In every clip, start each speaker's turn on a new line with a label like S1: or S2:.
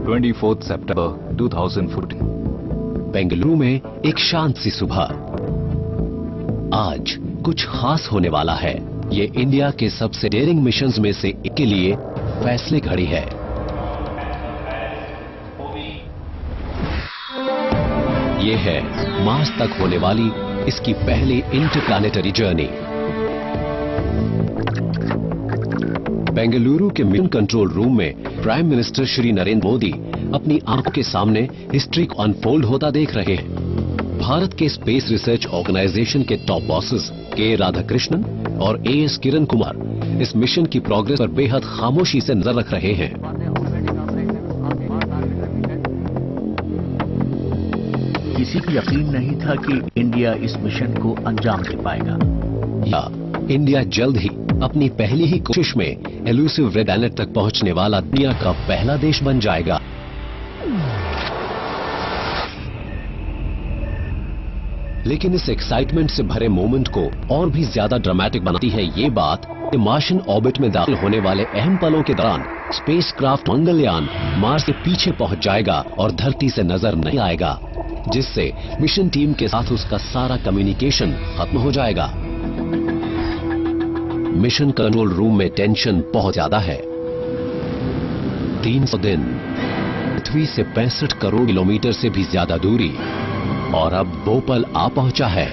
S1: 24 सितंबर 2014।
S2: बेंगलुरु में एक शांत सी सुबह। आज कुछ खास होने वाला है। ये इंडिया के सबसे डेयरिंग मिशंस में से एक के लिए फैसले घड़ी है। ये है मार्स तक होने वाली इसकी पहली इंटरप्लैनेटरी जर्नी। बेंगलुरु के मिशन कंट्रोल रूम में प्राइम मिनिस्टर श्री नरेंद्र मोदी अपनी आंखों के सामने हिस्ट्री को अनफोल्ड होता देख रहे हैं। भारत के स्पेस रिसर्च ऑर्गेनाइजेशन के टॉप बॉसेस के राधाकृष्णन और एएस किरण कुमार इस मिशन की प्रोग्रेस पर बेहद खामोशी से नजर रख रहे हैं।
S3: किसी को यकीन नहीं था कि इंडिया इस मिशन को अंजाम दे पाएगा।
S2: या इंडिया जल्द ही अपनी पहली ही कोशिश में एलुसिव रेड प्लैनेट तक पहुंचने वाला दुनिया का पहला देश बन जाएगा। लेकिन इस एक्साइटमेंट से भरे मोमेंट को और भी ज्यादा ड्रामेटिक बनाती है ये बात कि मार्शियन ऑर्बिट में दाखिल होने वाले अहम पलों के दौरान स्पेसक्राफ्ट मंगलयान मार्स के पीछे पहुंच जाएगा और धरती से नजर नहीं आएगा, जिससे मिशन टीम के साथ उसका सारा कम्युनिकेशन खत्म हो जाएगा। मिशन कंट्रोल रूम में टेंशन बहुत ज्यादा है। 300 दिन, पृथ्वी से 65 करोड़ किलोमीटर से भी ज्यादा दूरी, और अब वो पल आ पहुंचा है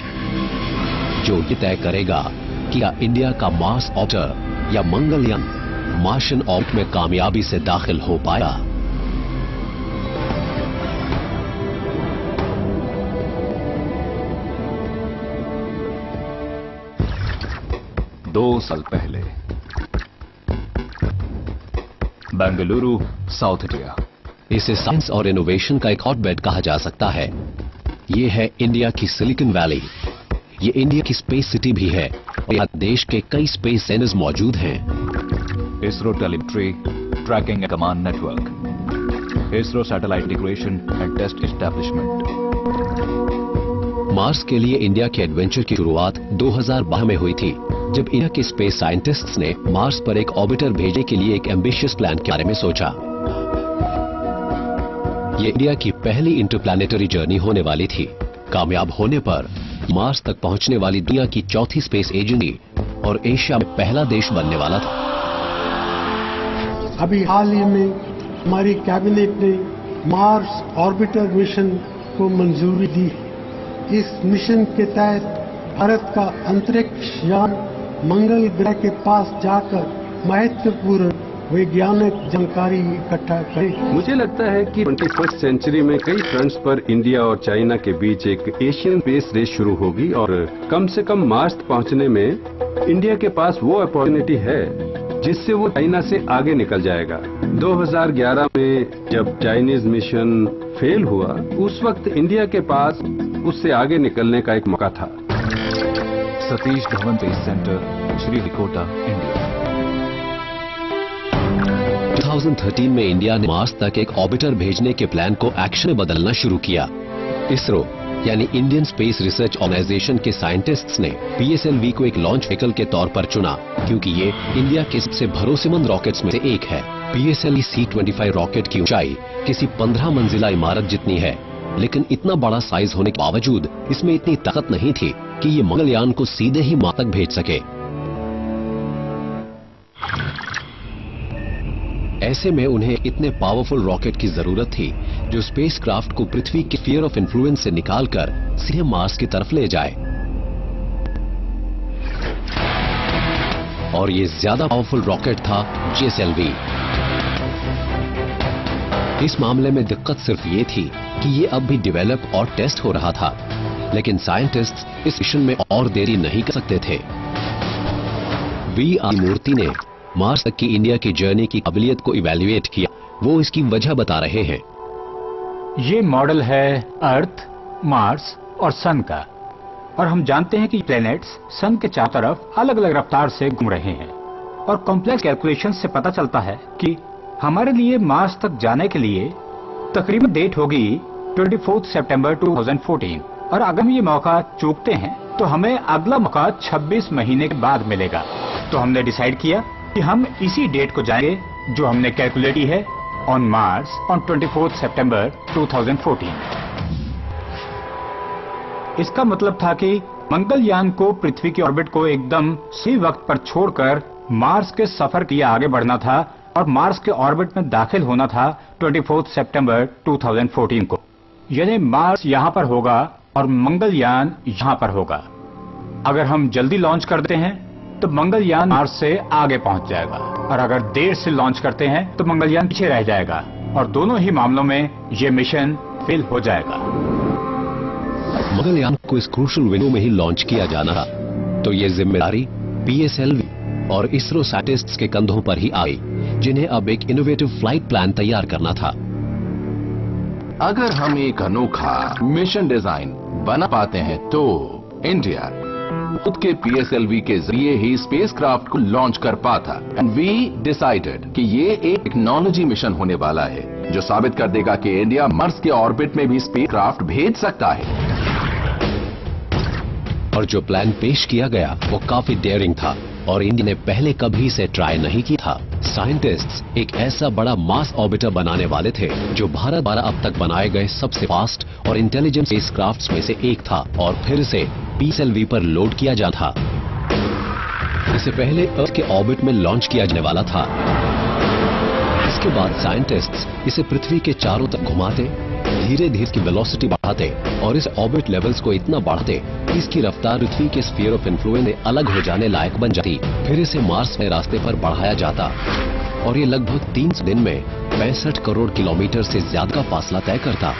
S2: जो ये तय करेगा कि क्या इंडिया का मार्स ऑर्बिटर या मंगलयान मार्शियन ऑर्बिट में कामयाबी से दाखिल हो पाया।
S1: दो साल पहले बेंगलुरु, साउथ इंडिया।
S2: इसे साइंस और इनोवेशन का एक हॉटबेड कहा जा सकता है। ये है इंडिया की सिलिकॉन वैली। ये इंडिया की स्पेस सिटी भी है और यहाँ देश के कई स्पेस सेंटर्स मौजूद हैं।
S1: ISRO telemetry tracking and command network, ISRO satellite integration and test establishment.
S2: Mars के लिए इंडिया के एडवेंचर की शुरुआत 2012 में हुई थी, जब इंडिया के स्पेस साइंटिस्ट्स ने मार्स पर एक ऑर्बिटर भेजने के लिए एक एम्बिशियस प्लान के बारे में सोचा। ये इंडिया की पहली इंटरप्लैनेटरी जर्नी होने वाली थी। कामयाब होने पर मार्स तक पहुंचने वाली दुनिया की चौथी स्पेस एजेंसी और एशिया में पहला देश बनने वाला था।
S4: अभी हाल ही में हमारी कैबिनेट ने मार्स ऑर्बिटर मिशन को मंजूरी दी। इस मिशन के तहत भारत का अंतरिक्ष यान मंगल ग्रह के पास जाकर महत्वपूर्ण वैज्ञानिक जानकारी इकट्ठा करें।
S5: मुझे लगता है कि 21st सेंचुरी में कई फ्रंट्स पर इंडिया और चाइना के बीच एक एशियन स्पेस रेस शुरू होगी और कम से कम मार्स पहुंचने में इंडिया के पास वो अपॉर्चुनिटी है जिससे वो चाइना से आगे निकल जाएगा। 2011 में जब चाइनीज मिशन फेल हुआ, उस वक्त इंडिया के पास उससे आगे निकलने का एक मौका था।
S1: Satish Dhawan space centre, Sriharikota, India.
S2: 2013 में इंडिया ने मार्स तक एक ऑर्बिटर भेजने के प्लान को एक्शन में बदलना शुरू किया। इसरो यानी इंडियन स्पेस रिसर्च ऑर्गेनाइजेशन के साइंटिस्ट्स ने PSLV को एक लॉन्च व्हीकल के तौर पर चुना, क्योंकि ये इंडिया के सबसे भरोसेमंद रॉकेट्स में से एक है। PSLV C-25 रॉकेट की ऊंचाई किसी 15 मंजिला इमारत जितनी है, लेकिन इतना बड़ा साइज होने के बावजूद इसमें इतनी ताकत नहीं थी कि ये मंगलयान को सीधे ही मार्स तक भेज सके। ऐसे में उन्हें इतने पावरफुल रॉकेट की जरूरत थी जो स्पेसक्राफ्ट को पृथ्वी के स्फीयर ऑफ इन्फ्लुएंस से निकालकर सीधे मार्स की तरफ ले जाए। और ये ज्यादा पावरफुल रॉकेट था GSLV। इस मामले में दिक्कत सिर्फ ये थी कि ये अब भी डेवलप और टेस्ट हो रहा था, लेकिन साइंटिस्ट्स इस मिशन में और देरी नहीं कर सकते थे। V.R. मूर्ति ने मार्स तक की इंडिया की जर्नी की काबिलियत को इवैल्यूएट किया। वो इसकी वजह बता रहे हैं।
S6: ये मॉडल है अर्थ, मार्स और सन का, और हम जानते हैं कि प्लैनेट्स सन के चारों तरफ अलग अलग रफ्तार से घूम रहे हैं, और कॉम्प्लेक्स कैलकुलेशन से पता चलता है कि हमारे लिए मार्स तक जाने के लिए तकरीबन डेट होगी 24 सितंबर 2014, और अगर हम ये मौका चूकते हैं तो हमें अगला मौका 26 महीने के बाद मिलेगा। तो हमने डिसाइड किया कि हम इसी डेट को जाएंगे जो हमने कैलकुलेट की है, on Mars on 24th September 2014. इसका मतलब था कि मंगलयान को पृथ्वी की ऑर्बिट को एकदम सही वक्त पर छोड़कर मार्स के सफर के लिए आगे बढ़ना था और मार्स के ऑर्बिट में दाखिल होना था 24 सितंबर 2014 को। यानी मार्स यहां पर होगा और मंगलयान यहां पर होगा। अगर हम जल्दी लॉन्च करते हैं तो मंगलयान मार्स से आगे पहुंच जाएगा और अगर देर से लॉन्च करते हैं तो मंगलयान पीछे रह जाएगा और दोनों ही मामलों में ये मिशन फेल हो जाएगा।
S2: मंगलयान को इस क्रूशल विंडो में ही लॉन्च किया जाना था, तो ये जिम्मेदारी पीएसएलवी और इसरो साइंटिस्ट्स के कंधों पर ही आई, जिन्हें अब एक इनोवेटिव फ्लाइट प्लान तैयार करना था।
S7: अगर हम एक अनोखा मिशन डिजाइन बना पाते हैं तो इंडिया खुद के पीएसएलवी के जरिए ही स्पेसक्राफ्ट को लॉन्च कर पाता। एंड वी डिसाइडेड कि ये एक टेक्नोलॉजी मिशन होने वाला है जो साबित कर देगा कि इंडिया मार्स के ऑर्बिट में भी स्पेसक्राफ्ट भेज सकता है।
S2: और जो प्लान पेश किया गया वो काफी डेयरिंग था और इंडिया ने पहले कभी इसे ट्राई नहीं किया था। साइंटिस्ट्स एक ऐसा बड़ा मास ऑर्बिटर बनाने वाले थे जो भारत द्वारा अब तक बनाए गए सबसे फास्ट और इंटेलिजेंट स्पेसक्राफ्ट्स में से एक था और फिर इसे पीएसएलवी पर लोड किया जाना था। इसे पहले अर्थ के ऑर्बिट में लॉन्च किया जाने वाला था। इसके बाद साइंटिस्ट्स इसे पृथ्वी के चारों तरफ घुमाते, धीरे धीरे की वेलोसिटी बढ़ाते और इस ऑर्बिट लेवल्स को इतना बढ़ाते कि इसकी रफ्तार पृथ्वी के स्फीयर ऑफ इन्फ्लुएंस से अलग हो जाने लायक बन जाती। फिर इसे मार्स के रास्ते पर बढ़ाया जाता और ये लगभग 300 दिन में 65 करोड़ किलोमीटर से ज्यादा का फासला तय करता।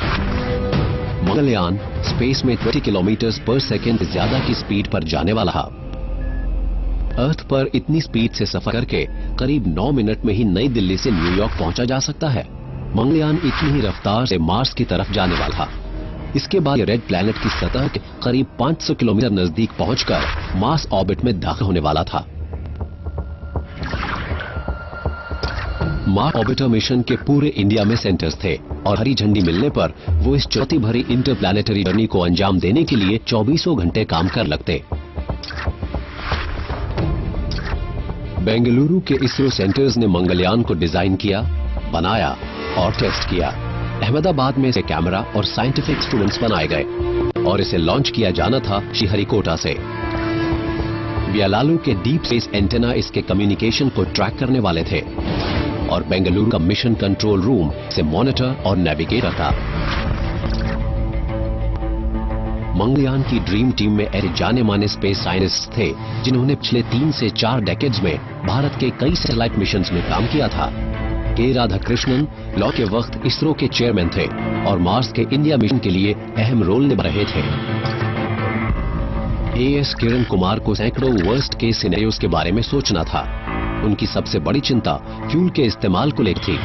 S2: मंगलयान स्पेस में 20 किलोमीटर पर सेकेंड से ज्यादा की स्पीड पर जाने वाला था। अर्थ पर इतनी स्पीड से सफर करके करीब 9 मिनट में ही नई दिल्ली से न्यूयॉर्क पहुंचा जा सकता है। मंगलयान इतनी ही रफ्तार से मार्स की तरफ जाने वाला था। इसके बाद रेड प्लैनेट की सतह के करीब 500 किलोमीटर नजदीक पहुंचकर मार्स ऑर्बिट में दाखिल होने वाला था। मार्स ऑर्बिटर मिशन के पूरे इंडिया में सेंटर्स थे और हरी झंडी मिलने पर वो इस चुनौती भरी इंटरप्लैनेटरी जर्नी को अंजाम देने के लिए 24 घंटे काम कर लगते। बेंगलुरु के इसरो सेंटर्स ने मंगलयान को डिजाइन किया, बनाया और टेस्ट किया। अहमदाबाद में इसे कैमरा और साइंटिफिक इंस्ट्रूमेंट्स बनाए गए और इसे लॉन्च किया जाना था श्रीहरिकोटा से। बियालालू के डीप स्पेस एंटेना इसके कम्युनिकेशन को ट्रैक करने वाले थे और बेंगलुरु का मिशन कंट्रोल रूम इसे मॉनिटर और नेविगेट करता। मंगलयान की ड्रीम टीम में ऐसे जाने माने स्पेस साइंटिस्ट थे जिन्होंने पिछले 3 से 4 डेकेड्स में भारत के कई सैटेलाइट मिशंस में काम किया था। के राधाकृष्णन लॉन्च के वक्त इसरो के चेयरमैन थे और मार्स के इंडिया मिशन के लिए अहम रोल निभा रहे थे। एएस किरण कुमार को सैकड़ों वर्स्ट केस सिनेरियोस के बारे में सोचना था। उनकी सबसे बड़ी चिंता फ्यूल के इस्तेमाल को लेकर थी।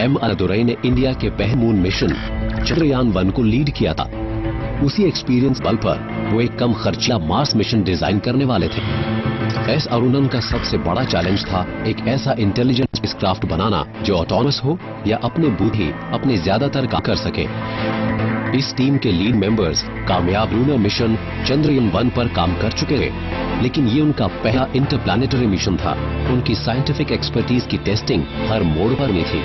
S2: एम अन्नादुरई ने इंडिया के पहले मून मिशन चंद्रयान 1 को लीड किया था। उसी एक्सपीरियंस बल पर वो एक कम खर्चीला मार्स मिशन डिजाइन करने वाले थे। एस अरुणन का सबसे बड़ा चैलेंज था एक ऐसा इंटेलिजेंट स्पेसक्राफ्ट बनाना जो ऑटोनमस हो या अपने बुद्धि अपने ज्यादातर काम कर सके। इस टीम के लीड मेंबर्स कामयाब लूनर मिशन चंद्रयान 1 पर काम कर चुके थे, लेकिन ये उनका पहला इंटरप्लैनेटरी मिशन था। उनकी साइंटिफिक एक्सपर्टीज की टेस्टिंग हर मोड़ पर नहीं थी।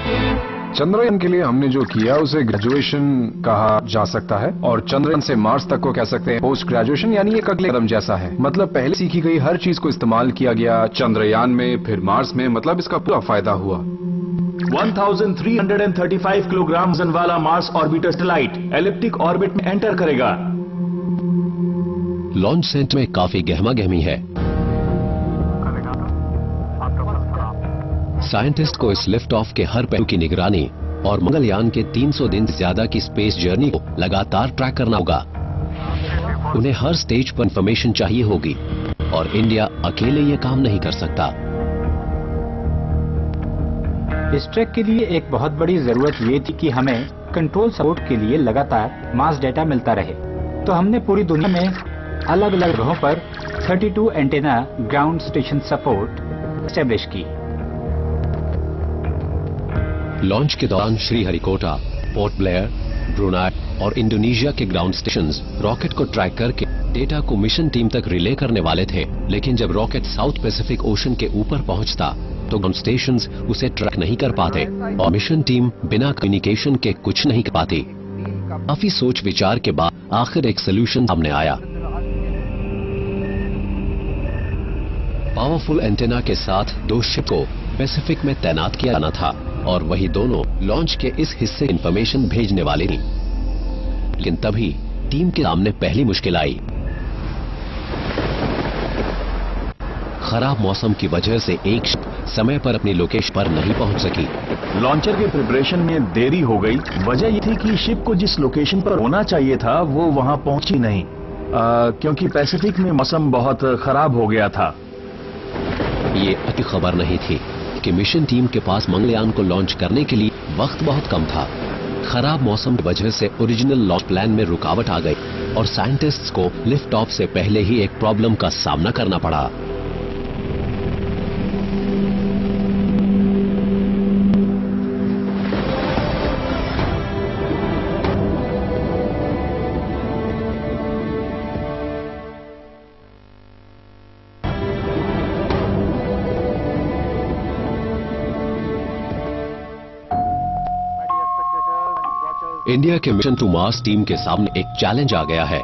S8: चंद्रयान के लिए हमने जो किया उसे ग्रेजुएशन कहा जा सकता है और चंद्रयान से मार्स तक को कह सकते हैं पोस्ट ग्रेजुएशन, यानी एक अगले कदम जैसा है। मतलब पहले सीखी गई हर चीज को इस्तेमाल किया गया चंद्रयान में, फिर मार्स में, मतलब इसका पूरा फायदा हुआ।
S9: 1335 किलोग्राम वजन वाला Mars orbiter satellite elliptic orbit में एंटर करेगा।
S2: लॉन्च सेंटर में काफी गहमा-गहमी है। साइंटिस्ट को इस लिफ्ट ऑफ के हर पहलू की निगरानी और मंगलयान के 300 दिन से ज्यादा की स्पेस जर्नी को लगातार ट्रैक करना होगा। उन्हें हर स्टेज पर इंफॉर्मेशन चाहिए होगी और इंडिया अकेले ये काम नहीं कर सकता।
S6: इस ट्रैक के लिए एक बहुत बड़ी जरूरत ये थी कि हमें कंट्रोल सपोर्ट के लिए लगातार मास डेटा मिलता रहे। तो हमने पूरी दुनिया में अलग अलग ग्रहों पर 32 antenna ground station support establish की।
S2: लॉन्च के दौरान श्रीहरिकोटा, पोर्ट ब्लेयर, ब्रुनाई और इंडोनेशिया के ग्राउंड स्टेशंस रॉकेट को ट्रैक करके डेटा को मिशन टीम तक रिले करने वाले थे, लेकिन जब रॉकेट साउथ पैसिफिक ओशन के ऊपर पहुंचता तो ग्राउंड स्टेशंस उसे ट्रैक नहीं कर पाते और मिशन टीम बिना कम्युनिकेशन के कुछ नहीं कर पाती। काफी सोच विचार के बाद आखिर एक सोल्यूशन सामने आया। पावरफुल एंटेना के साथ 2 शिप को पैसिफिक में तैनात किया जाना था और वही दोनों लॉन्च के इस हिस्से इंफॉर्मेशन भेजने वाले थी। लेकिन तभी टीम के सामने पहली मुश्किल आई। खराब मौसम की वजह से एक शिप समय पर अपनी लोकेशन पर नहीं पहुंच सकी।
S9: लॉन्चर के प्रिपरेशन में देरी हो गई। वजह ये थी कि शिप को जिस लोकेशन पर होना चाहिए था वो वहां पहुंची नहीं, क्योंकि पैसिफिक में मौसम बहुत खराब हो गया था।
S2: ये अच्छी खबर नहीं थी कि मिशन टीम के पास मंगलयान को लॉन्च करने के लिए वक्त बहुत कम था। खराब मौसम की वजह से ओरिजिनल लॉन्च प्लान में रुकावट आ गई और साइंटिस्ट्स को लिफ्ट ऑफ से पहले ही एक प्रॉब्लम का सामना करना पड़ा। इंडिया के मिशन टू मार्स टीम के सामने एक चैलेंज आ गया है।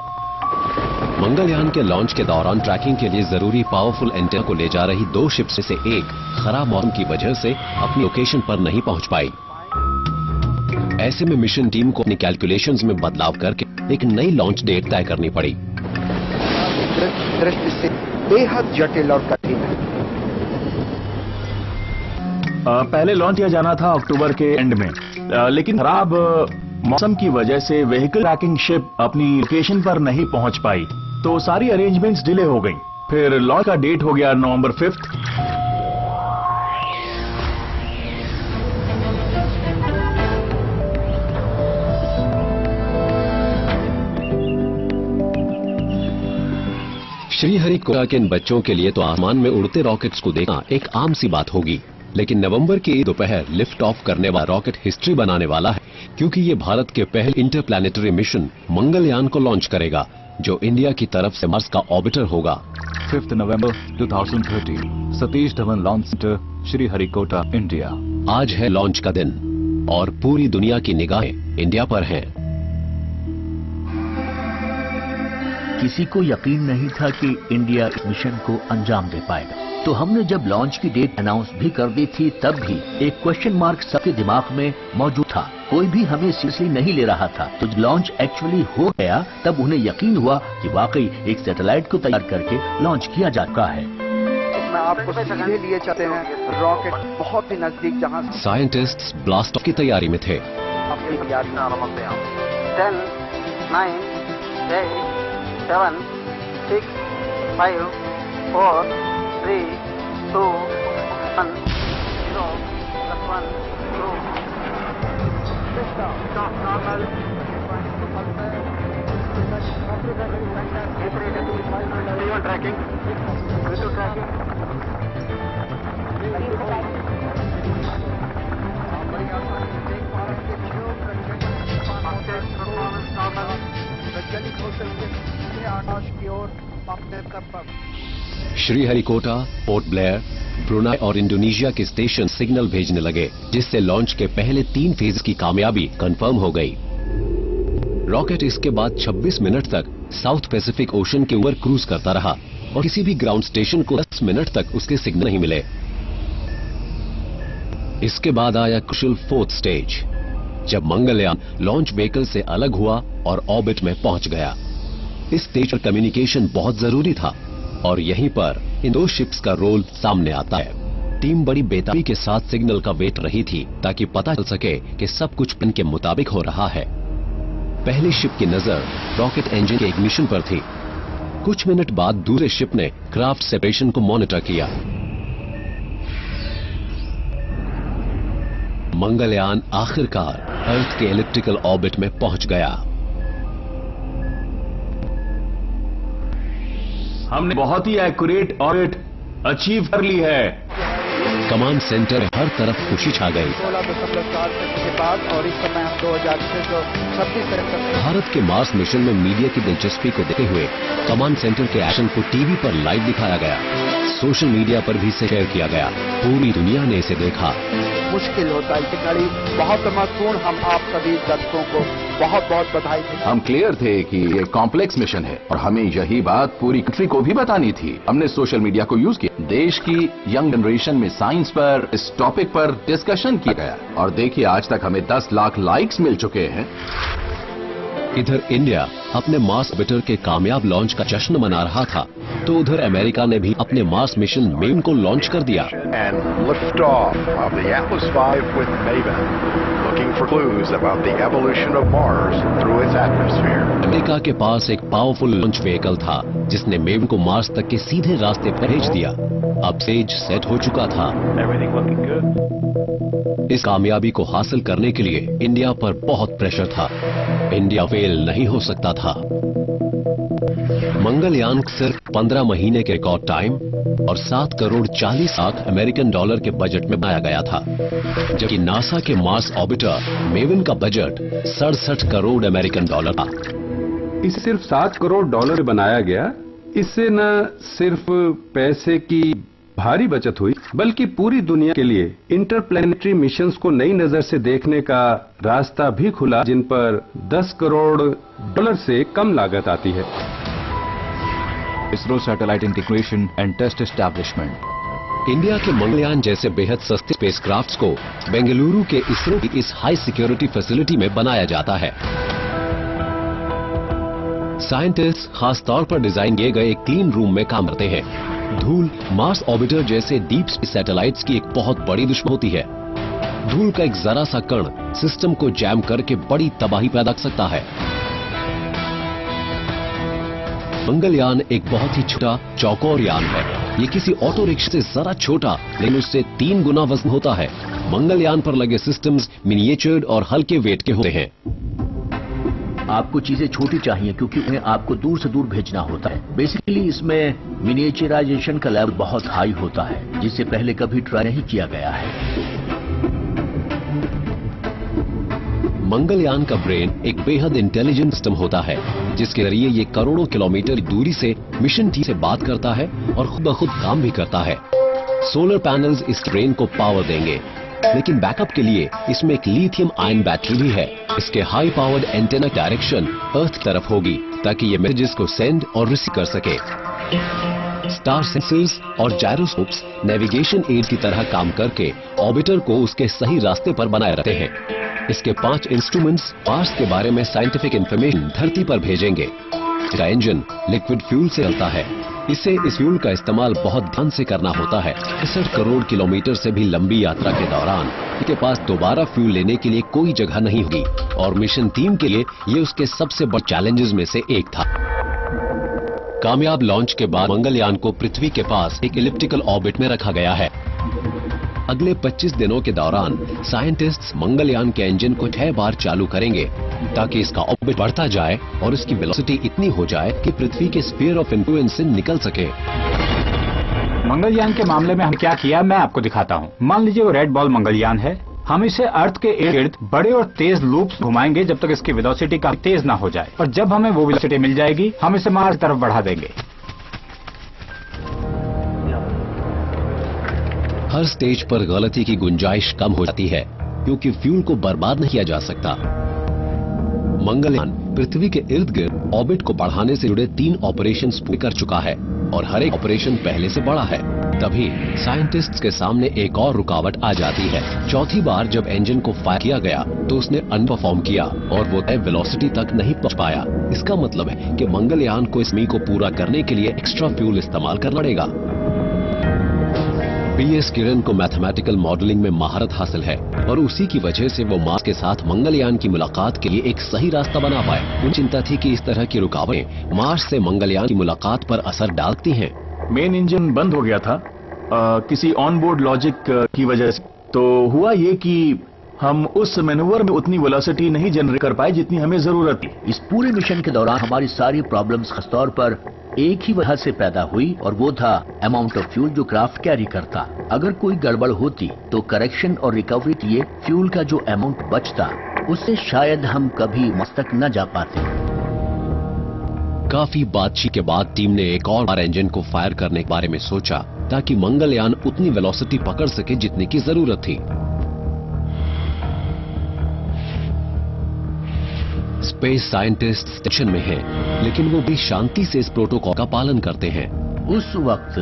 S2: मंगलयान के लॉन्च के दौरान ट्रैकिंग के लिए जरूरी पावरफुल एंटेना को ले जा रही 2 शिप्स में से एक खराब मौसम की वजह से अपनी लोकेशन पर नहीं पहुंच पाई। ऐसे में मिशन टीम को अपनी कैलकुलेशंस में बदलाव करके एक नई लॉन्च डेट तय करनी पड़ी।
S10: दृष्टि से बेहद जटिल और कठिन है।
S9: पहले लॉन्च किया जाना था अक्टूबर के एंड में, लेकिन खराब मौसम की वजह से व्हीकल ट्रैकिंग शिप अपनी लोकेशन पर नहीं पहुंच पाई, तो सारी अरेंजमेंट्स डिले हो गई। फिर लॉन्च का डेट हो गया नवंबर 5।
S2: श्रीहरिकोटा के इन बच्चों के लिए तो आसमान में उड़ते रॉकेट्स को देखना एक आम सी बात होगी, लेकिन नवंबर की दोपहर लिफ्ट ऑफ करने वाला रॉकेट हिस्ट्री बनाने वाला है, क्योंकि ये भारत के पहले इंटरप्लैनेटरी मिशन मंगलयान को लॉन्च करेगा, जो इंडिया की तरफ से मार्स का ऑर्बिटर होगा।
S1: 5 नवंबर 2030 Satish Dhawan launch centre, Sriharikota, India.
S2: आज है लॉन्च का दिन और पूरी दुनिया की निगाहें इंडिया पर हैं।
S3: किसी को यकीन नहीं था कि इंडिया इस मिशन को अंजाम दे पाएगा, तो हमने जब लॉन्च की डेट अनाउंस भी कर दी थी तब भी एक क्वेश्चन मार्क सबके दिमाग में मौजूद था। कोई भी हमें सीरियसली नहीं ले रहा था। तो जब लॉन्च एक्चुअली हो गया तब उन्हें यकीन हुआ कि वाकई एक सैटेलाइट को तैयार करके लॉन्च किया जा चुका है।
S10: इसमें आपको सीधे लिए चलते हैं रॉकेट बहुत ही नजदीक, जहां
S2: साइंटिस्ट्स ब्लास्ट ऑफ की तैयारी में थे।
S10: अपनी तैयारी में आरंभ किया। 10, 9, 8, 7, 6, 5, 4, 3, 2, 1, 0, +1, 2.
S2: श्रीहरिकोटा, पोर्ट ब्लेयर, ब्रुनाई और इंडोनेशिया के स्टेशन सिग्नल भेजने लगे, जिससे लॉन्च के पहले 3 फेज की कामयाबी कंफर्म हो गई। रॉकेट इसके बाद 26 मिनट तक साउथ पैसिफिक ओशन के ऊपर क्रूज करता रहा और किसी भी ग्राउंड स्टेशन को 10 मिनट तक उसके सिग्नल नहीं मिले। इसके बाद आया क्रुशियल 4th स्टेज, जब मंगलयान लॉन्च व्हीकल से अलग हुआ और ऑर्बिट में पहुंच गया। इस स्टेज पर कम्युनिकेशन बहुत जरूरी था और यहीं पर इन 2 शिप्स का रोल सामने आता है। टीम बड़ी बेताबी के साथ सिग्नल का वेट रही थी ताकि पता चल सके कि सब कुछ प्लान के मुताबिक हो रहा है। पहली शिप की नजर रॉकेट इंजन के इग्निशन पर थी। कुछ मिनट बाद दूसरे शिप ने क्राफ्ट सेपरेशन को मॉनिटर किया। मंगलयान आखिरकार अर्थ के एलिप्टिकल ऑर्बिट में पहुंच गया।
S9: हमने बहुत ही एक्यूरेट ऑर्बिट अचीव कर ली है।
S2: कमांड सेंटर में हर तरफ खुशी छा गई।
S10: 16.4 के बाद और इस समय हम 2026
S2: भारत के मार्स मिशन में मीडिया की दिलचस्पी को देखते हुए कमांड सेंटर के एक्शन को टीवी पर लाइव दिखाया गया, सोशल मीडिया पर भी इसे शेयर किया गया। पूरी दुनिया ने इसे देखा।
S10: मुश्किल होता है, इतनी घड़ी बहुत महत्वपूर्ण। हम आप सभी दर्शकों को बहुत बहुत बधाई देते हैं।
S7: हम क्लियर थे कि ये कॉम्प्लेक्स मिशन है और हमें यही बात पूरी कंट्री को भी बतानी थी। हमने सोशल मीडिया को यूज किया। देश की यंग जनरेशन में साइंस पर, इस टॉपिक पर डिस्कशन किया गया और देखिए आज तक हमें 10 लाख लाइक्स मिल चुके हैं।
S2: इधर इंडिया अपने मार्स ऑर्बिटर के कामयाब लॉन्च का जश्न मना रहा था, तो उधर अमेरिका ने भी अपने मार्स मिशन मेवन को लॉन्च कर दिया। अमेरिका के पास एक पावरफुल लॉन्च व्हीकल था जिसने मेवन को मार्स तक के सीधे रास्ते पर भेज दिया। अब स्टेज सेट हो चुका था। इस कामयाबी को हासिल करने के लिए इंडिया पर बहुत प्रेशर था। इंडिया फेल नहीं हो सकता था। मंगलयान सिर्फ 15 महीने के रिकॉर्ड टाइम और 7 करोड़ 40 लाख अमेरिकन डॉलर के बजट में बनाया गया था, जबकि नासा के मार्स ऑर्बिटर मेवन का बजट 67 करोड़ अमेरिकन डॉलर था।
S5: इसे सिर्फ 7 करोड़ डॉलर बनाया गया। इससे न सिर्फ पैसे की भारी बचत हुई, बल्कि पूरी दुनिया के लिए इंटरप्लैनेटरी मिशंस को नई नजर से देखने का रास्ता भी खुला, जिन पर 10 करोड़ डॉलर से कम लागत आती है।
S1: ISRO satellite integration and test establishment.
S2: India के मंगलयान जैसे बेहद सस्ते स्पेसक्राफ्ट्स को बेंगलुरु के इसरो की इस हाई सिक्योरिटी फैसिलिटी में बनाया जाता है। साइंटिस्ट खास तौर पर डिजाइन किए गए एक क्लीन रूम में काम करते हैं। धूल मार्स ऑर्बिटर जैसे डीप स्पेस सैटेलाइट्स की एक बहुत बड़ी दुश्मन होती है। धूल का एक जरा सा कण सिस्टम को जैम करके बड़ी तबाही पैदा कर सकता है। मंगलयान एक बहुत ही छोटा चौकोर यान है। ये किसी ऑटो रिक्शा से जरा छोटा, लेकिन उससे 3 गुना वजन होता है। मंगलयान पर लगे सिस्टम्स मिनिएचर्ड और हल्के वेट के होते हैं।
S3: आपको चीजें छोटी चाहिए क्योंकि उन्हें आपको दूर से दूर भेजना होता है। बेसिकली इसमें मिनिएचराइजेशन का लेवल बहुत हाई होता है, जिसे पहले कभी ट्राई नहीं किया गया है।
S2: मंगलयान का ब्रेन एक बेहद इंटेलिजेंट सिस्टम होता है, जिसके जरिए ये करोड़ों किलोमीटर दूरी से मिशन टीम से बात करता है और खुद ब खुद काम भी करता है। सोलर पैनल्स इस ब्रेन को पावर देंगे, लेकिन बैकअप के लिए इसमें एक लिथियम आयन बैटरी भी है। इसके हाई पावर्ड एंटेना डायरेक्शन अर्थ की तरफ होगी ताकि ये मैसेजेस को सेंड और रिसीव कर सके। स्टार सेंसर्स और जायरोस्कोप्स नेविगेशन एड की तरह काम करके ऑर्बिटर को उसके सही रास्ते पर बनाए रखते हैं। इसके 5 इंस्ट्रूमेंट्स मार्स के बारे में साइंटिफिक इंफॉर्मेशन धरती पर भेजेंगे। इसका इंजन लिक्विड फ्यूल से चलता है। इसे इस फ्यूल का इस्तेमाल बहुत ध्यान से करना होता है। 61 करोड़ किलोमीटर से भी लंबी यात्रा के दौरान इसके पास दोबारा फ्यूल लेने के लिए कोई जगह नहीं होगी और मिशन टीम के लिए ये उसके सबसे बड़े चैलेंजेस में से एक था। कामयाब लॉन्च के बाद मंगलयान को पृथ्वी के पास एक इलिप्टिकल ऑर्बिट में रखा गया है। अगले 25 दिनों के दौरान साइंटिस्ट्स मंगलयान के इंजन को 6 बार चालू करेंगे ताकि इसका ऑर्बिट बढ़ता जाए और इसकी वेलोसिटी इतनी हो जाए कि पृथ्वी के स्फीयर ऑफ इन्फ्लुएंस से निकल सके।
S6: मंगलयान के मामले में हम क्या किया मैं आपको दिखाता हूँ। मान लीजिए वो रेड बॉल मंगलयान है। हम इसे अर्थ के इर्द गिर्द बड़े और तेज लूप्स घुमाएंगे जब तक इसकी वेलोसिटी काफी तेज ना हो जाए, और जब हमें वो वेलोसिटी मिल जाएगी हम इसे मार्स की तरफ बढ़ा देंगे।
S2: हर स्टेज पर गलती की गुंजाइश कम हो जाती है क्योंकि फ्यूल को बर्बाद नहीं किया जा सकता। मंगलयान पृथ्वी के इर्द गिर्द ऑर्बिट को बढ़ाने से जुड़े 3 ऑपरेशंस पूरे कर चुका है और हर एक ऑपरेशन पहले से बड़ा है। तभी साइंटिस्ट्स के सामने एक और रुकावट आ जाती है। चौथी बार जब इंजन को फायर किया गया तो उसने अनपरफॉर्म किया और वो तय वेलोसिटी तक नहीं पहुंच पाया। इसका मतलब है कि मंगलयान को इस मिशन को पूरा करने के लिए एक्स्ट्रा फ्यूल इस्तेमाल करना पड़ेगा। PS किरण को मैथमेटिकल मॉडलिंग में महारत हासिल है और उसी की वजह से वो मार्स के साथ मंगलयान की मुलाकात के लिए एक सही रास्ता बना पाए। उन चिंता थी कि इस तरह की रुकावटें मार्स से मंगलयान की मुलाकात पर असर डालती हैं।
S9: मेन इंजन बंद हो गया था किसी ऑनबोर्ड लॉजिक की वजह से। तो हुआ ये कि हम उस मैनूवर में उतनी वेलोसिटी नहीं जनरेट कर पाए जितनी हमें जरूरत थी।
S3: इस पूरे मिशन के दौरान हमारी सारी प्रॉब्लम्स खासतौर पर एक ही वजह से पैदा हुई और वो था अमाउंट ऑफ फ्यूल जो क्राफ्ट कैरी करता। अगर कोई गड़बड़ होती तो करेक्शन और रिकवरी के लिए फ्यूल का जो अमाउंट बचता उससे शायद हम कभी मार्स तक न जा पाते।
S2: काफी बातचीत के बाद टीम ने एक और बार इंजन को फायर करने के बारे में सोचा ताकि मंगलयान उतनी वेलोसिटी पकड़ सके जितनी की जरूरत थी। स्पेस साइंटिस्ट टेंशन में हैं, लेकिन वो भी शांति से इस प्रोटोकॉल का पालन करते हैं।
S3: उस वक्त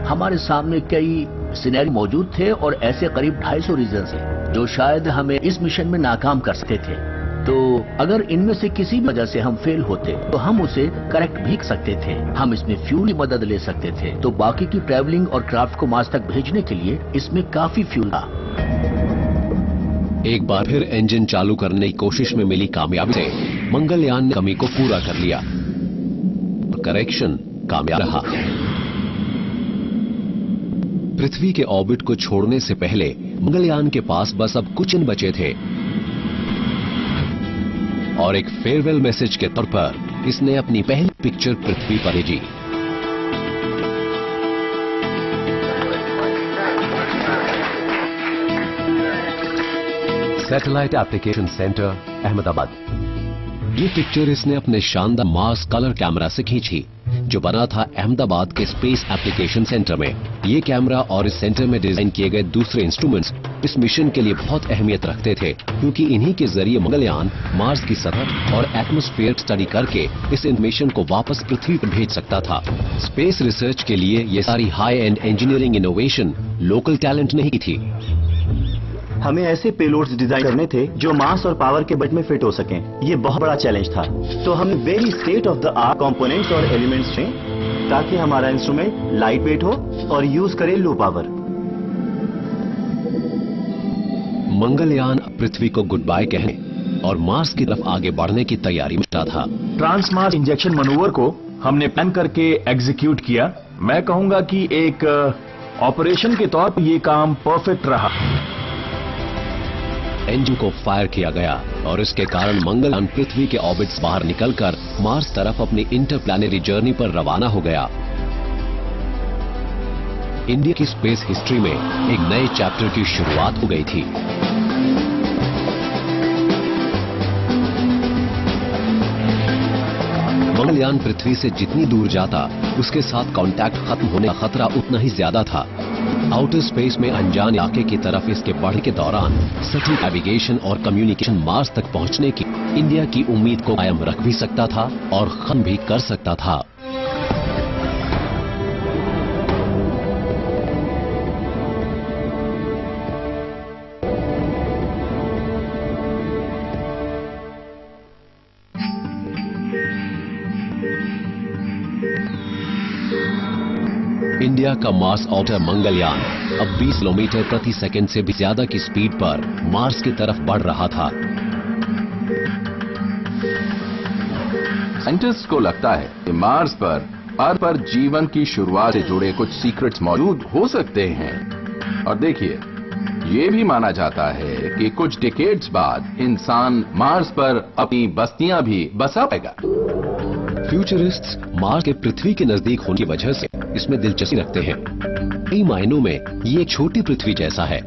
S3: हमारे सामने कई सिनेरियो मौजूद थे और ऐसे करीब 250 रीजन थे जो शायद हमें इस मिशन में नाकाम कर सकते थे। तो अगर इनमें से किसी भी वजह से हम फेल होते तो हम उसे करेक्ट भी कर सकते थे। हम इसमें फ्यूल की मदद ले सकते थे। तो बाकी की ट्रैवलिंग और क्राफ्ट को मार्स तक भेजने के लिए इसमें काफी फ्यूल था।
S2: एक बार फिर इंजन चालू करने की कोशिश में मिली कामयाबी से मंगलयान ने कमी को पूरा कर लिया और करेक्शन कामयाब रहा। पृथ्वी के ऑर्बिट को छोड़ने से पहले मंगलयान के पास बस अब कुछ दिन बचे थे और एक फेयरवेल मैसेज के तौर पर इसने अपनी पहली पिक्चर पृथ्वी पर भेजी। Satellite application centre, Ahmedabad. ये पिक्चर इसने अपने शानदार मार्स कलर कैमरा से खींची जो बना था अहमदाबाद के स्पेस एप्लीकेशन सेंटर में। ये कैमरा और इस सेंटर में डिजाइन किए गए दूसरे इंस्ट्रूमेंट्स इस मिशन के लिए बहुत अहमियत रखते थे, क्योंकि इन्हीं के जरिए मंगलयान मार्स की सतह और एटमॉस्फेयर स्टडी करके इस इंफॉर्मेशन को वापस पृथ्वी पर भेज सकता था। स्पेस रिसर्च के लिए ये सारी high and engineering innovation local talent नहीं थी।
S9: हमें ऐसे पेलोड्स डिजाइन करने थे जो मास और पावर के बजट में फिट हो सकें। ये बहुत बड़ा चैलेंज था। तो हमने very state of the art components और एलिमेंट्स थे ताकि हमारा इंस्ट्रूमेंट लाइट वेट हो और यूज करे लो पावर।
S2: मंगलयान पृथ्वी को गुड बाय कहने और मार्स की तरफ आगे बढ़ने की तैयारी में था।
S9: ट्रांसमार्स इंजेक्शन मनूवर को हमने प्लान करके एग्जीक्यूट किया। मैं कहूंगा कि एक ऑपरेशन के तौर पर ये काम परफेक्ट रहा।
S2: इंजन को फायर किया गया और इसके कारण मंगलयान पृथ्वी के ऑर्बिट से बाहर निकलकर मार्स तरफ अपनी इंटरप्लैनेटरी जर्नी पर रवाना हो गया। इंडिया की स्पेस हिस्ट्री में एक नए चैप्टर की शुरुआत हो गई थी। मंगलयान पृथ्वी से जितनी दूर जाता उसके साथ कांटेक्ट खत्म होने का खतरा उतना ही ज्यादा था। आउटर स्पेस में अनजान इलाके की तरफ इसके बढ़ने के दौरान सटीक नेविगेशन और कम्युनिकेशन मार्स तक पहुंचने की इंडिया की उम्मीद को कायम रख भी सकता था और खत्म भी कर सकता था। इंडिया का मार्स ऑर्बिटर मंगलयान अब 20 किलोमीटर प्रति सेकंड से भी ज्यादा की स्पीड पर मार्स की तरफ बढ़ रहा था।
S7: साइंटिस्ट को लगता है कि मार्स पर जीवन की शुरुआत से जुड़े कुछ सीक्रेट्स मौजूद हो सकते हैं। और देखिए, ये भी माना जाता है कि कुछ डिकेड्स बाद इंसान मार्स पर अपनी बस्तियां भी बसा पाएगा।
S2: फ्यूचरिस्ट्स मार्स के पृथ्वी के नजदीक होने की वजह से इसमें दिलचस्पी रखते हैं। कई मायनों में ये एक छोटी पृथ्वी जैसा है।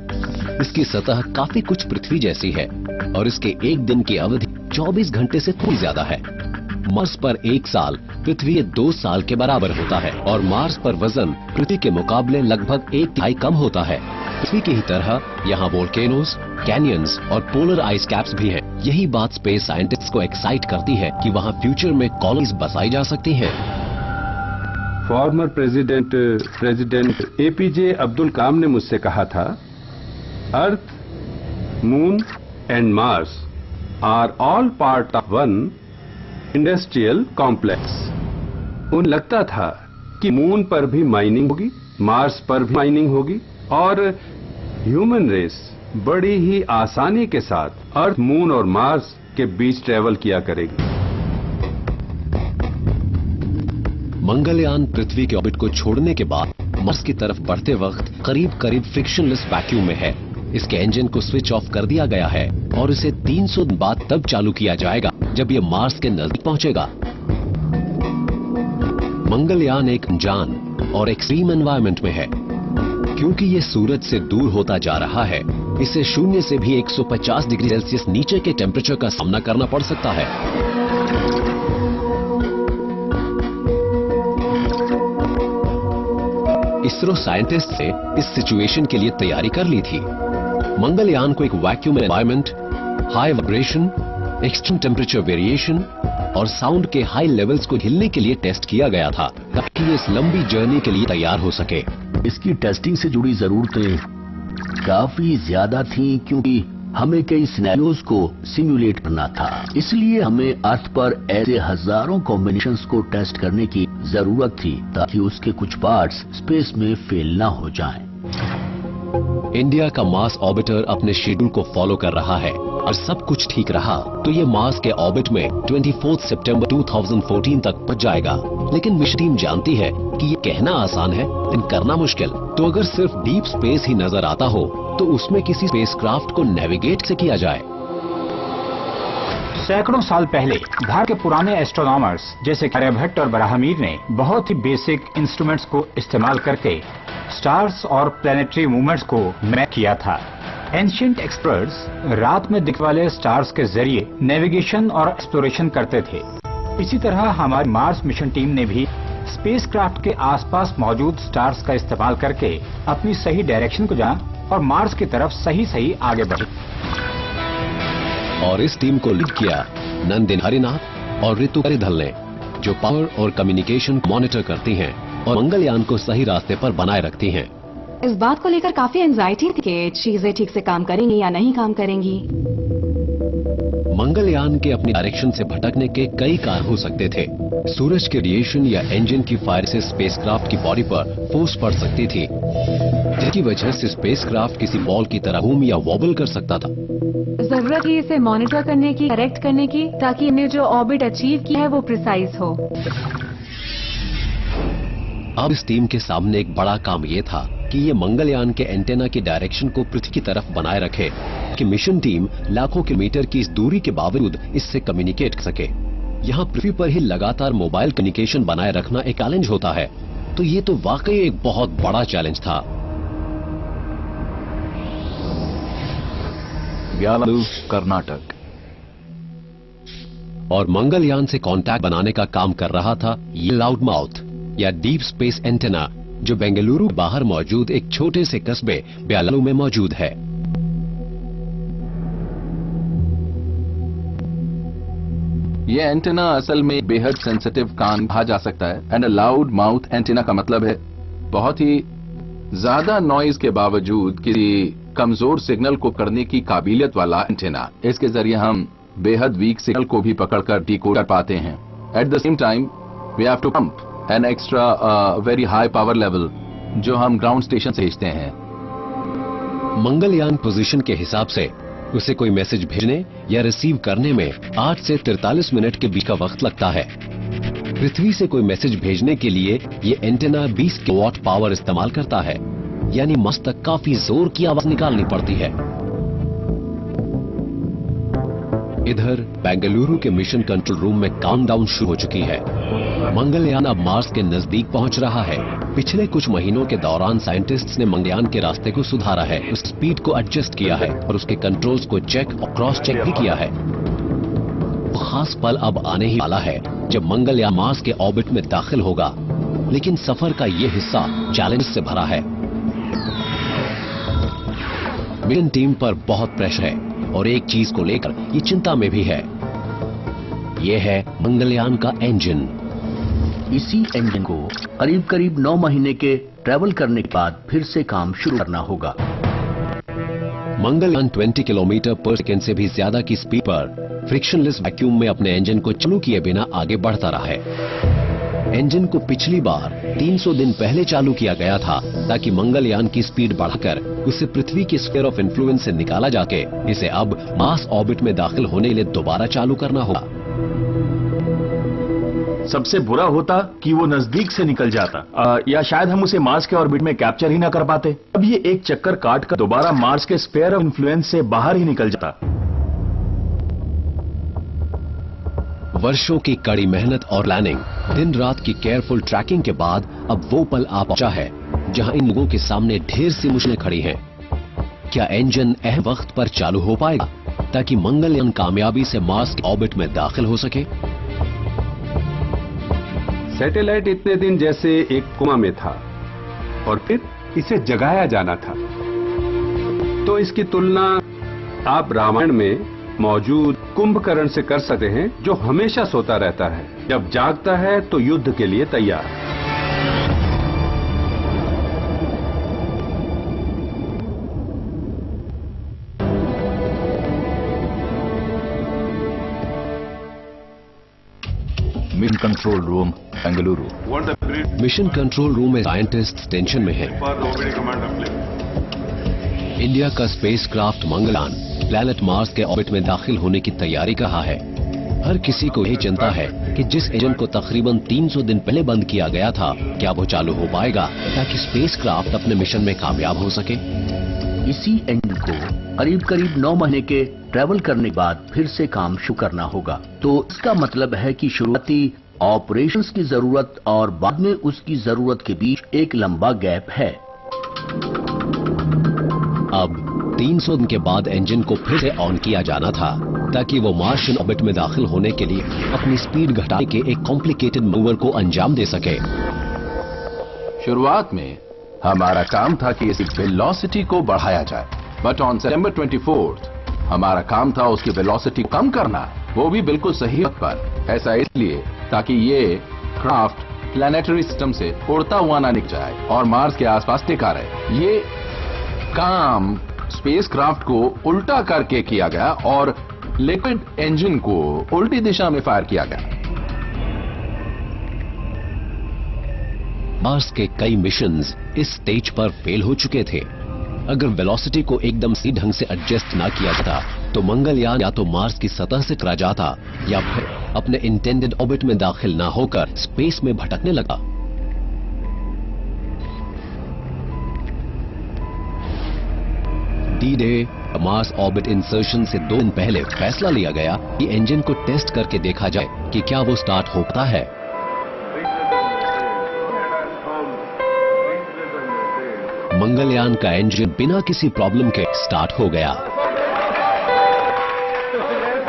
S2: इसकी सतह काफी कुछ पृथ्वी जैसी है और इसके एक दिन की अवधि 24 घंटे से थोड़ी ज्यादा है। मार्स पर एक साल पृथ्वी के 2 साल के बराबर होता है और मार्स पर वजन पृथ्वी के मुकाबले लगभग 1/3 कम होता है। पृथ्वी की ही तरह यहाँ वोल्केनोज, कैनियंस और पोलर आइस कैप्स भी हैं। यही बात स्पेस साइंटिस्ट्स को एक्साइट करती है कि वहाँ फ्यूचर में कॉलोनीज बसाई जा सकती हैं।
S5: Former president APJ Abdul Kalam ने मुझसे कहा था, earth, moon and Mars are all part of one industrial complex. उन्हें लगता था कि मून पर भी माइनिंग होगी, मार्स पर भी माइनिंग होगी और ह्यूमन रेस बड़ी ही आसानी के साथ अर्थ, मून और मार्स के बीच ट्रेवल किया करेगी।
S2: मंगलयान पृथ्वी के ऑर्बिट को छोड़ने के बाद मार्स की तरफ बढ़ते वक्त करीब फ्रिक्शनलेस वैक्यूम में है। इसके इंजन को स्विच ऑफ कर दिया गया है और इसे 300 दिन बाद तब चालू किया जाएगा जब ये मार्स के नजदीक पहुंचेगा। मंगलयान एक अनजान और एक्सट्रीम एनवायरनमेंट में है। क्योंकि ये सूरज से दूर होता जा रहा है, इसे शून्य से भी 150 डिग्री सेल्सियस नीचे के टेम्परेचर का सामना करना पड़ सकता है। इसरो साइंटिस्ट से इस सिचुएशन के लिए तैयारी कर ली थी। मंगलयान को एक vacuum environment, high vibration, extreme temperature variation और साउंड के हाई लेवल्स को झेलने के लिए टेस्ट किया गया था ताकि ये इस लंबी जर्नी के लिए तैयार हो सके।
S3: इसकी टेस्टिंग से जुड़ी जरूरतें काफी ज्यादा थी क्योंकि हमें कई सिनेरियोज को सिमुलेट करना था। इसलिए हमें अर्थ पर ऐसे हजारों कॉम्बिनेशंस को टेस्ट करने की जरूरत थी ताकि उसके कुछ पार्ट्स स्पेस में फेल ना हो जाएं।
S2: इंडिया का मार्स ऑर्बिटर अपने शेड्यूल को फॉलो कर रहा है और सब कुछ ठीक रहा तो ये मार्स के ऑर्बिट में 24 सितंबर 2014 तक पहुंच जाएगा। लेकिन मिशन टीम जानती है कि ये कहना आसान है लेकिन करना मुश्किल। तो अगर सिर्फ डीप स्पेस ही नजर आता हो तो उसमें किसी स्पेसक्राफ्ट को नेविगेट से किया जाए।
S6: सैकड़ों साल पहले भारत के पुराने एस्ट्रोनॉमर्स जैसे आर्यभट्ट और ब्रह्ममीर ने बहुत ही बेसिक इंस्ट्रूमेंट्स को इस्तेमाल करके स्टार्स और प्लैनेटरी मूवमेंट्स को मैप किया था। एंशिएंट एक्सपर्ट्स रात में दिखने वाले स्टार्स के जरिए नेविगेशन और एक्सप्लोरेशन करते थे। इसी तरह हमारी मार्स मिशन टीम ने भी स्पेसक्राफ्ट के आसपास मौजूद स्टार्स का इस्तेमाल करके अपनी सही डायरेक्शन को जाना और मार्स की तरफ सही आगे बढ़ी।
S2: और इस टीम को लीड किया नंदिन हरिनाथ और ऋतु परिधल ने, जो पावर और कम्युनिकेशन मॉनिटर करती हैं और मंगलयान को सही रास्ते पर बनाए रखती हैं।
S11: इस बात को लेकर काफी एंजाइटी थी कि चीजें ठीक से काम करेंगी या नहीं काम करेंगी।
S2: मंगलयान के अपनी डायरेक्शन से भटकने के कई कारण हो सकते थे। सूरज के रेडिएशन या इंजन की फायर से स्पेसक्राफ्ट की बॉडी पर फोर्स पड़ सकती थी, जिसकी वजह से स्पेसक्राफ्ट किसी बॉल की तरह घूम या वॉबल कर सकता था।
S11: जरूरत है इसे मॉनिटर करने की, करेक्ट करने की, ताकि इन्हें जो ऑर्बिट अचीव की है वो प्रिसाइज हो।
S2: अब इस टीम के सामने एक बड़ा काम ये था कि ये मंगलयान के एंटेना की डायरेक्शन को पृथ्वी की तरफ बनाए रखे कि मिशन टीम लाखों किलोमीटर की इस दूरी के बावजूद इससे कम्युनिकेट कर सके। यहाँ पृथ्वी पर ही लगातार मोबाइल कम्युनिकेशन बनाए रखना एक चैलेंज होता है, तो ये तो वाकई एक बहुत बड़ा चैलेंज था।
S9: ब्यालू, कर्नाटक।
S2: और मंगलयान से कांटेक्ट बनाने का काम कर रहा था ये लाउड माउथ या डीप स्पेस एंटेना, जो बेंगलुरु बाहर मौजूद एक छोटे से कस्बे ब्यालू में मौजूद है।
S7: ये एंटेना असल में बेहद सेंसिटिव कान कहा जा सकता है। एंड लाउड माउथ एंटेना का मतलब है बहुत ही ज्यादा नॉइज के बावजूद किसी कमजोर सिग्नल को करने की काबिलियत वाला एंटेना। इसके जरिए हम बेहद वीक सिग्नल को भी पकड़कर डिकोड कर पाते हैं। At the same time we have to pump an extra very high power level जो हम ग्राउंड स्टेशन से भेजते हैं।
S2: मंगलयान पोजीशन के हिसाब से उसे कोई मैसेज भेजने या रिसीव करने में 8 से 43 मिनट के बीच का वक्त लगता है। पृथ्वी से कोई मैसेज भेजने के लिए ये एंटेना 20 किलोवाट पावर इस्तेमाल करता है, यानी मस्त तक काफी जोर की आवाज निकालनी पड़ती है। इधर बेंगलुरु के मिशन कंट्रोल रूम में काउंटडाउन शुरू हो चुकी है। मंगलयान अब मार्स के नजदीक पहुंच रहा है। पिछले कुछ महीनों के दौरान साइंटिस्ट्स ने मंगलयान के रास्ते को सुधारा है, उस स्पीड को एडजस्ट किया है और उसके कंट्रोल्स को चेक और क्रॉस चेक भी किया है। खास पल अब आने ही वाला है जब मंगलयान मार्स के ऑर्बिट में दाखिल होगा, लेकिन सफर का ये हिस्सा चैलेंज से भरा है। मिशन टीम पर बहुत प्रेशर है और एक चीज को लेकर ये चिंता में भी है, ये है मंगलयान का इंजन।
S3: इसी इंजन को करीब 9 महीने के ट्रैवल करने के बाद फिर से काम शुरू करना होगा।
S2: मंगलयान 20 किलोमीटर पर सेकेंड से भी ज्यादा की स्पीड पर फ्रिक्शनलेस वैक्यूम में अपने इंजन को चालू किए बिना आगे बढ़ता रहा है। इंजन को पिछली बार 300 दिन पहले चालू किया गया था ताकि मंगलयान की स्पीड बढ़ाकर उसे पृथ्वी की स्फीयर ऑफ इन्फ्लुएंस से निकाला जाके इसे अब मार्स ऑर्बिट में दाखिल होने के लिए दोबारा चालू करना होगा।
S9: सबसे बुरा होता कि वो नजदीक से निकल जाता या शायद हम उसे मार्स के ऑर्बिट में कैप्चर ही ना कर पाते। अब ये एक चक्कर काट कर दोबारा मार्स के स्फीयर ऑफ इन्फ्लुएंस से बाहर ही निकल जाता।
S2: वर्षों की कड़ी मेहनत और प्लानिंग, दिन रात की केयरफुल ट्रैकिंग के बाद अब वो पल आ पहुंचा है जहां इन लोगों के सामने ढेर सी मुश्किलें खड़ी हैं। क्या इंजन अहम वक्त पर चालू हो पाएगा ताकि मंगलयान कामयाबी से मार्स के ऑर्बिट में दाखिल हो सके?
S5: सैटेलाइट इतने दिन जैसे एक कोमा में था और फिर इसे जगाया जाना था। तो इसकी तुलना आप रामायण में मौजूद कुंभकर्ण से कर सकते हैं, जो हमेशा सोता रहता है, जब जागता है तो युद्ध के लिए तैयार।
S1: Mission control room Bengaluru.
S2: Mission control room में साइंटिस्ट्स टेंशन में हैं। इंडिया का स्पेसक्राफ्ट मंगलयान प्लैनेट मार्स के ऑर्बिट में दाखिल होने की तैयारी कर रहा है। हर किसी को यही चिंता है कि जिस इंजन को तकरीबन 300 दिन पहले बंद किया गया था, क्या वो चालू हो पाएगा ताकि स्पेसक्राफ्ट अपने मिशन में कामयाब हो सके।
S3: इसी इंजन को करीब 9 महीने के ट्रैवल करने के बाद फिर से काम शुरू करना होगा। तो इसका मतलब है कि शुरुआती ऑपरेशंस की जरूरत और बाद में उसकी जरूरत के बीच एक लंबा गैप है।
S2: अब 300 दिन के बाद इंजन को फिर से ऑन किया जाना था ताकि वो मार्शियन ऑर्बिट में दाखिल होने के लिए अपनी स्पीड घटाने के एक कॉम्प्लिकेटेड मूवर को अंजाम दे सके।
S7: शुरुआत में हमारा काम था कि इसकी वेलोसिटी को बढ़ाया जाए, बट ऑन सितंबर 24 हमारा काम था उसकी वेलोसिटी कम करना, वो भी बिल्कुल सही वक्त पर। ऐसा इसलिए ताकि ये क्राफ्ट प्लैनेटरी सिस्टम से उड़ता हुआ ना निकल जाए और मार्स के आसपास टिका रहे। ये काम स्पेसक्राफ्ट को उल्टा करके किया गया और लिक्विड इंजन को उल्टी दिशा में फायर किया गया।
S2: मार्स के कई मिशंस इस स्टेज पर फेल हो चुके थे। अगर वेलोसिटी को एकदम सही ढंग से एडजस्ट ना किया जाता तो मंगलयान या तो मार्स की सतह से टकरा जाता या फिर अपने इंटेंडेड ऑर्बिट में दाखिल ना होकर स्पेस में भटकने लगा। डी-डे मार्स ऑर्बिट इंसर्शन से 2 दिन पहले फैसला लिया गया कि इंजन को टेस्ट करके देखा जाए कि क्या वो स्टार्ट होता है। मंगलयान का इंजन बिना किसी प्रॉब्लम के स्टार्ट हो गया।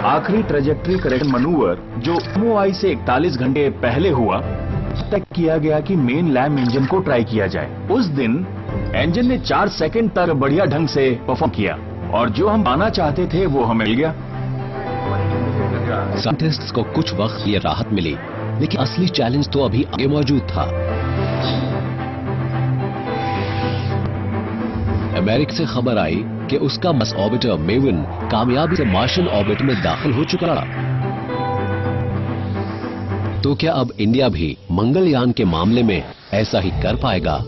S9: आखिरी ट्रेजेक्ट्री करेक्शन मैनूवर जो MOI से 41 घंटे पहले हुआ, तक किया गया कि मेन लैम इंजन को ट्राई किया जाए। उस दिन इंजन ने 4 सेकंड तक बढ़िया ढंग से परफॉर्म किया और जो हम पाना चाहते थे वो हमें मिल गया।
S2: साइंटिस्ट्स को कुछ वक्त ये राहत मिली, लेकिन असली चैलेंज तो अभी आगे मौजूद था। अमेरिका से खबर आई कि उसका मार्स ऑर्बिटर मेविन कामयाबी से मार्शियन ऑर्बिट में दाखिल हो चुका। तो क्या अब इंडिया भी मंगलयान के मामले में ऐसा ही कर पाएगा?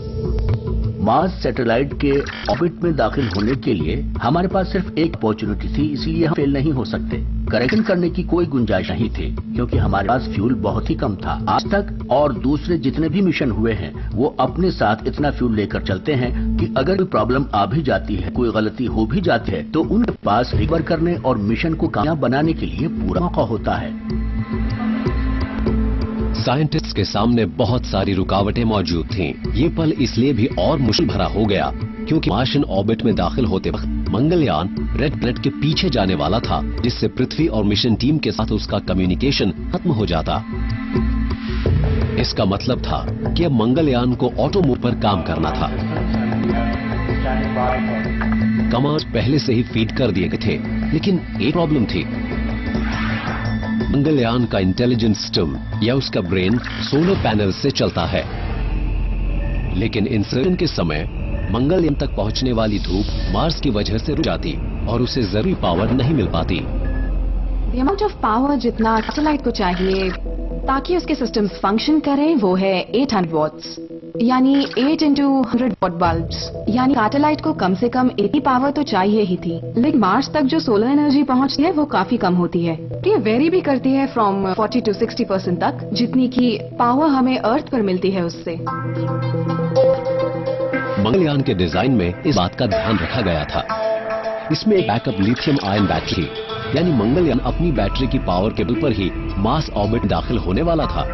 S3: मार्स सैटेलाइट के ऑर्बिट में दाखिल होने के लिए हमारे पास सिर्फ एक अपॉर्चुनिटी थी, इसलिए हम फेल नहीं हो सकते। करेक्शन करने की कोई गुंजाइश नहीं थी क्योंकि हमारे पास फ्यूल बहुत ही कम था। आज तक और दूसरे जितने भी मिशन हुए हैं वो अपने साथ इतना फ्यूल लेकर चलते हैं कि अगर कोई प्रॉब्लम आ भी जाती है, कोई गलती हो भी जाती है, तो उनके पास रिकवर करने और मिशन को कामयाब बनाने के लिए पूरा मौका होता है।
S2: साइंटिस्ट्स के सामने बहुत सारी रुकावटें मौजूद थीं। ये पल इसलिए भी और मुश्किल भरा हो गया क्योंकि मार्शियन ऑर्बिट में दाखिल होते वक्त मंगलयान रेड प्लैनेट के पीछे जाने वाला था, जिससे पृथ्वी और मिशन टीम के साथ उसका कम्युनिकेशन खत्म हो जाता। इसका मतलब था कि अब मंगलयान को ऑटो मोड पर काम करना था। कमांड्स पहले से ही फीड कर दिए गए थे, लेकिन एक प्रॉब्लम थी। मंगलयान का इंटेलिजेंस सिस्टम या उसका ब्रेन सोलर पैनल से चलता है, लेकिन इंसर्शन के समय मंगलयान तक पहुंचने वाली धूप मार्स की वजह से रुक जाती और उसे जरूरी पावर नहीं मिल पाती।
S11: The amount of power जितना सैटेलाइट को चाहिए ताकि उसके सिस्टम्स फंक्शन करें वो है 800 वॉट्स, यानी 8 into 100 वॉट बल्ब्स। यानी सैटेलाइट को कम से कम इतनी पावर तो चाहिए ही थी, लेकिन मार्स तक जो सोलर एनर्जी पहुंचती है वो काफी कम होती है। ये वेरी भी करती है फ्रॉम 40 to 60% तक, जितनी की पावर हमें अर्थ पर मिलती है उससे।
S2: मंगलयान के डिजाइन में इस बात का ध्यान रखा गया था। इसमें एक बैकअप लिथियम आयन बैटरी यानी मंगलयान अपनी बैटरी की पावर के बल पर ही मार्स ऑर्बिट दाखिल होने वाला था।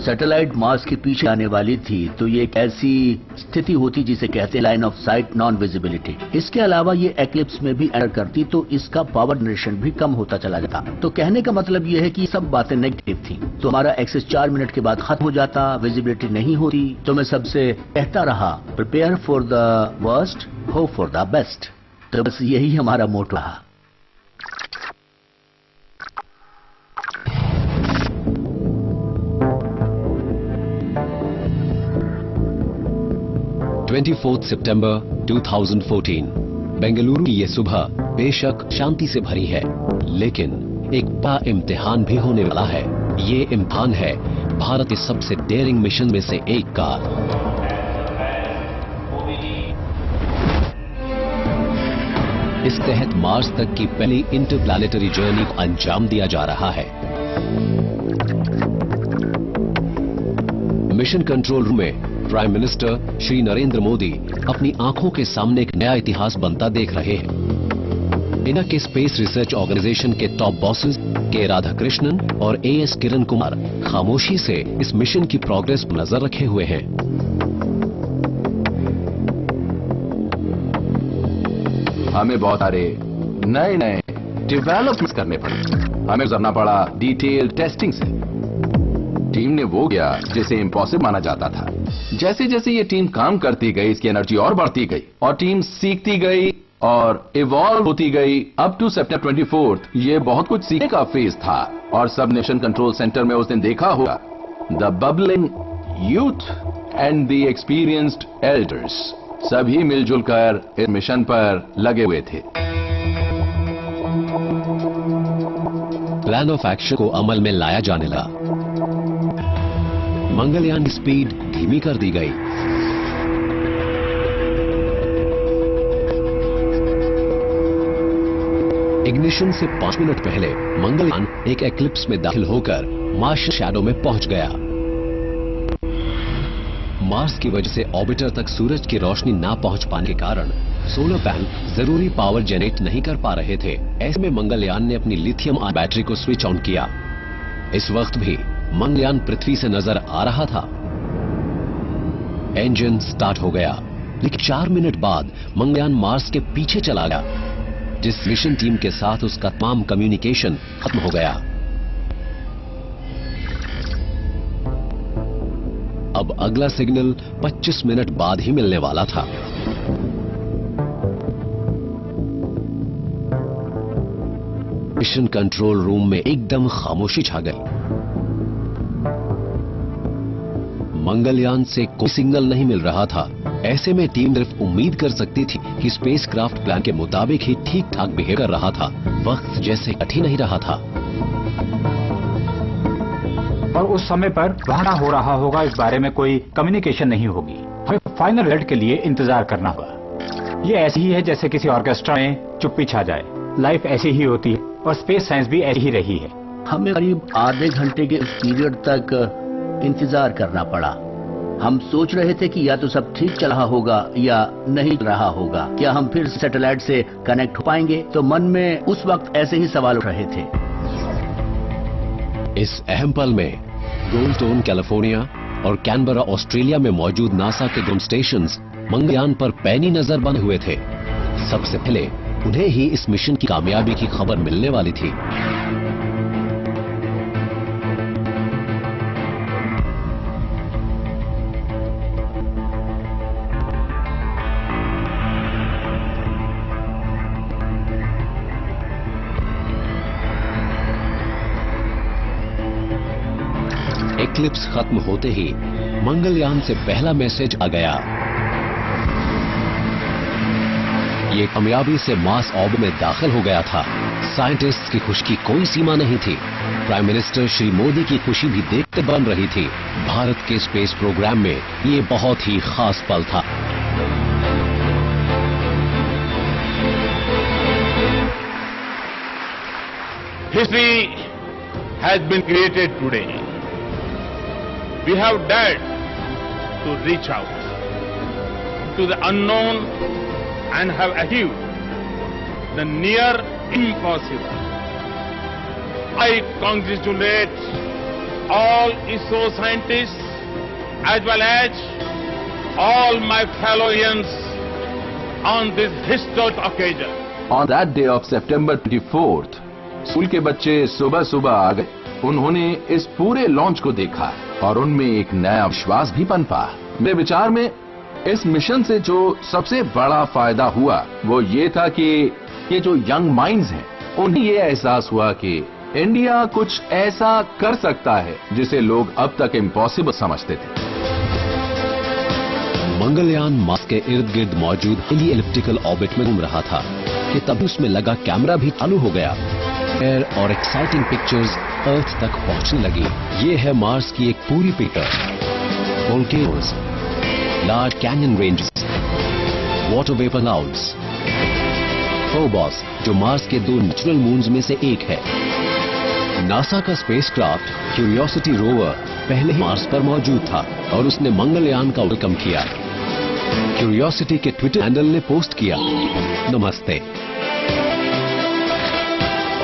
S3: सैटेलाइट मार्स के पीछे आने वाली थी तो ये एक ऐसी स्थिति होती जिसे कहते हैं line of site non visibility. इसके अलावा ये एक्लिप्स में भी एंटर करती तो इसका पावर जनरेशन भी कम होता चला जाता। तो कहने का मतलब ये है कि सब बातें नेगेटिव थी। तो हमारा एक्सेस 4 मिनट के बाद खत्म हो जाता, विजिबिलिटी नहीं होती। तो मैं सबसे कहता रहा, prepare for the worst, hope for the best. तो बस यही हमारा मोटो रहा।
S2: सितंबर 2014 बेंगलुरु की ये सुबह बेशक शांति से भरी है, लेकिन एक बड़ा इम्तिहान भी होने वाला है। ये इम्तिहान है भारत के सबसे डेयरिंग मिशन में से एक का। इस तहत मार्स तक की पहली इंटरप्लैनेटरी जर्नी को अंजाम दिया जा रहा है। मिशन कंट्रोल रूम में प्राइम मिनिस्टर श्री नरेंद्र मोदी अपनी आंखों के सामने एक नया इतिहास बनता देख रहे हैं। इंडिया के स्पेस रिसर्च ऑर्गेनाइजेशन के टॉप बॉसेस के राधाकृष्णन और एएस किरण कुमार खामोशी से इस मिशन की प्रोग्रेस पर नजर रखे हुए हैं।
S7: हमें बहुत सारे नए नए डेवलपमेंट्स करने पड़े। हमें गुजरना पड़ा डिटेल टेस्टिंग से। टीम ने वो किया जिसे इम्पॉसिबल माना जाता था। जैसे जैसे ये टीम काम करती गई, इसकी एनर्जी और बढ़ती गई और टीम सीखती गई और इवॉल्व होती गई। अप टू सितंबर 24 ये बहुत कुछ सीखने का फेज था। और सब मिशन कंट्रोल सेंटर में उस दिन देखा होगा the bubbling youth and the experienced elders सभी मिलजुल कर इस मिशन पर लगे हुए थे।
S2: प्लान ऑफ एक्शन को अमल में लाया जाने लगा। मंगलयान की स्पीड धीमी कर दी गई। इग्निशन से 5 मिनट पहले मंगलयान एक एक्लिप्स में दाखिल होकर मार्स शैडो में पहुंच गया। मार्स की वजह से ऑर्बिटर तक सूरज की रोशनी ना पहुंच पाने के कारण सोलर पैनल जरूरी पावर जनरेट नहीं कर पा रहे थे। ऐसे में मंगलयान ने अपनी लिथियम आयन बैटरी को स्विच ऑन किया। इस वक्त भी मंगलयान पृथ्वी से नजर आ रहा था। इंजन स्टार्ट हो गया, लेकिन 4 मिनट बाद मंगलयान मार्स के पीछे चला गया, जिस मिशन टीम के साथ उसका तमाम कम्युनिकेशन खत्म हो गया। अब अगला सिग्नल 25 मिनट बाद ही मिलने वाला था। मिशन कंट्रोल रूम में एकदम खामोशी छा गई। मंगलयान से कोई सिग्नल नहीं मिल रहा था। ऐसे में टीम सिर्फ उम्मीद कर सकती थी कि स्पेसक्राफ्ट प्लान के मुताबिक ही ठीक ठाक बिहेव कर रहा था। वक्त जैसे कट ही नहीं रहा था।
S6: और उस समय पर वहां हो रहा होगा इस बारे में कोई कम्युनिकेशन नहीं होगी। हमें फाइनल रिजल्ट के लिए इंतजार करना होगा। ये ऐसी ही है जैसे किसी ऑर्केस्ट्रा में चुप्पी छा जाए। लाइफ ऐसी ही होती है और स्पेस साइंस भी ऐसी ही रही है।
S3: हमें करीब आधे घंटे के पीरियड तक इंतजार करना पड़ा। हम सोच रहे थे कि या तो सब ठीक चल रहा होगा या नहीं चल रहा होगा। क्या हम फिर सैटेलाइट से कनेक्ट हो पाएंगे? तो मन में उस वक्त ऐसे ही सवाल उठ रहे थे।
S2: इस अहम पल में गोल्डस्टोन कैलिफोर्निया और कैनबरा ऑस्ट्रेलिया में मौजूद नासा के ग्राउंड स्टेशंस मंगलयान पर पैनी नजर बंद हुए थे। सबसे पहले उन्हें ही इस मिशन की कामयाबी की खबर मिलने वाली थी। एक्लिप्स खत्म होते ही मंगलयान से पहला मैसेज आ गया। ये कामयाबी से मार्स ऑर्बिट में दाखिल हो गया था। साइंटिस्ट्स की खुशी की कोई सीमा नहीं थी। प्राइम मिनिस्टर श्री मोदी की खुशी भी देखते बन रही थी। भारत के स्पेस प्रोग्राम में ये बहुत ही खास पल था।
S12: History has been created today. we have dared to reach out to the unknown and have achieved the near impossible. I congratulate all ISRO scientists as well as all my fellow Indians on this historic occasion.
S7: On that day of September 24th, school के बच्चे सुबह सुबह आ गए। उन्होंने इस पूरे launch को देखा और उनमें एक नया विश्वास भी पनपा। मेरे विचार में इस मिशन से जो सबसे बड़ा फायदा हुआ वो ये था कि ये जो यंग माइंड्स हैं उन्हें ये एहसास हुआ कि इंडिया कुछ ऐसा कर सकता है जिसे लोग अब तक इम्पॉसिबल समझते थे।
S2: मंगलयान मार्स के इर्द गिर्द मौजूद एलिप्टिकल ऑर्बिट में घूम रहा था कि तभी उसमें लगा कैमरा भी चालू हो गया और एक्साइटिंग पिक्चर्स अर्थ तक पहुंचने लगी। ये है मार्स की एक पूरी picture. Volcanoes, large canyon ranges, water vapour clouds, Phobos जो मार्स के 2 नेचुरल मून्स में से एक है। नासा का स्पेसक्राफ्ट क्यूरियोसिटी रोवर पहले ही मार्स पर मौजूद था और उसने मंगलयान का वेलकम किया। क्यूरियोसिटी के ट्विटर हैंडल ने पोस्ट किया, नमस्ते,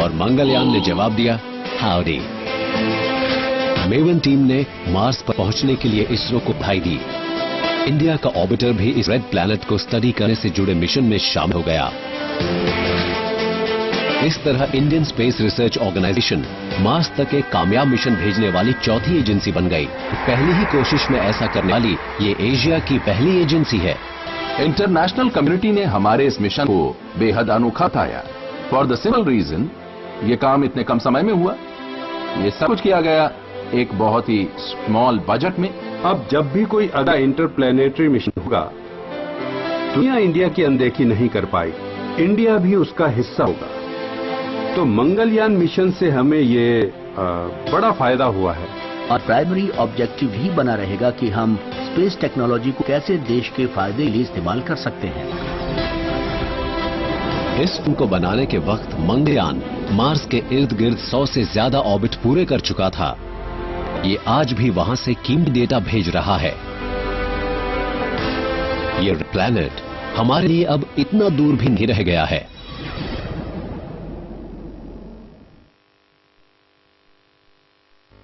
S2: और मंगलयान ने जवाब दिया, हाउडी। मेवन टीम ने मार्स पर पहुंचने के लिए इसरो को बधाई दी। इंडिया का ऑर्बिटर भी इस रेड प्लैनेट को स्टडी करने से जुड़े मिशन में शामिल हो गया। इस तरह Indian Space Research Organisation Mars तक एक कामयाब मिशन भेजने वाली चौथी एजेंसी बन गई। पहली ही कोशिश में ऐसा करने वाली ये एशिया की पहली एजेंसी है।
S7: इंटरनेशनल कम्युनिटी ने हमारे इस मिशन को बेहद अनोखा बताया। फॉर द सिंपल रीजन ये काम इतने कम समय में हुआ। ये सब कुछ किया गया एक बहुत ही स्मॉल बजट में।
S5: अब जब भी कोई अगला इंटरप्लैनेटरी मिशन होगा, दुनिया इंडिया की अनदेखी नहीं कर पाएगी, इंडिया भी उसका हिस्सा होगा। तो मंगलयान मिशन से हमें ये बड़ा फायदा हुआ है।
S3: और प्राइमरी ऑब्जेक्टिव ही बना रहेगा कि हम स्पेस टेक्नोलॉजी को कैसे देश के फायदे के लिए इस्तेमाल कर सकते हैं।
S2: इस फिल्म को बनाने के वक्त मंगलयान मार्स के इर्द गिर्द 100 से ज्यादा ऑर्बिट पूरे कर चुका था। ये आज भी वहां से कीमती डेटा भेज रहा है। ये प्लैनेट हमारे लिए अब इतना दूर भी नहीं रह गया है।